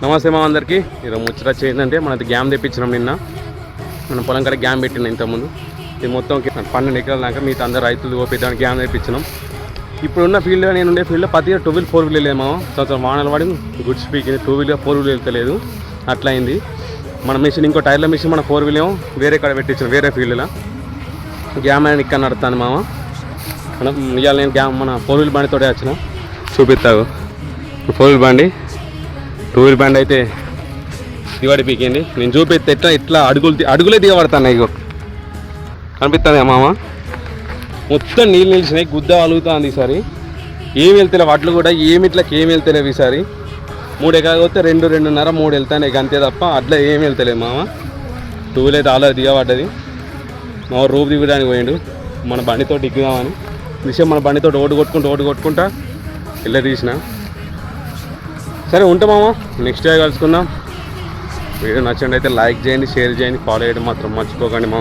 నమస్తే మా అందరికీ. ఈరోజు ముచ్చట ఏంటంటే మనది గ్యామ్ తెప్పించినాం నిన్న. మన పొలం కాడ గ్యామ్ పెట్టిన ఇంతకుముందు. ఇది మొత్తం 12 ఎకరాల దాకా మిగతా అందరు రైతులు ఓపెద్దానికి గ్యామ్ తెప్పించినాం. ఇప్పుడున్న ఫీల్డ్లో నేను ఉండే ఫీల్డ్లో 10 2 4 వీలర్ లేమో సంవత్సరం వానలు పడి గుడ్ స్పీకింగ్ 2 వీలర్ 4 వీలర్ వెళ్తలేదు. అట్లా అయింది. మన మిషన్ ఇంకో టైర్ల మిషన్ మన 4 వీలర్ వేరే కాడ పెట్టించాం వేరే ఫీల్డ్లో. గ్యామ్ అని ఇక్కడ నడుస్తాను మామ. మనం ఇవాళ నేను గ్యామ్ మన 4 వీలర్ బండితో వచ్చిన చూపిస్తావు. 4 వీలర్ బండి 2 వీలర్ బండి అయితే దివాడి పీకింది. నేను చూపిస్తే ఇట్లా అడుగులే దిగబడతాను. ఇగో కనిపిస్తుంది మామ. మొత్తం నీళ్ళు నిలిచినాయి. గుద్ద అలుగుతుంది ఈసారి. ఏమి వెళ్తలేవు వడ్లు కూడా ఏమి ఏమి వెళ్తలేవు ఈసారి. 3 ఎకరాలు వస్తే 2 2.5 3 వెళ్తాయి అంతే తప్ప అట్లా ఏమి వెళ్తలేవు మామ. 2 వీలర్ అయితే ఆల్రెడీ దిగబడ్డది. మా రూపు దిగడానికి పోయిండు. మన బండితో దిగుదామని విషయం మన బండితో ఓటు కొట్టుకుంటా ఇలా తీసిన. సరే ఉంటా మామ. నెక్స్ట్ డే కలుసుకుందాం. వీడియో నచ్చండి అయితే లైక్ చేయండి, షేర్ చేయండి, ఫాలో చేయడం మాత్రం మర్చిపోకండి మామ.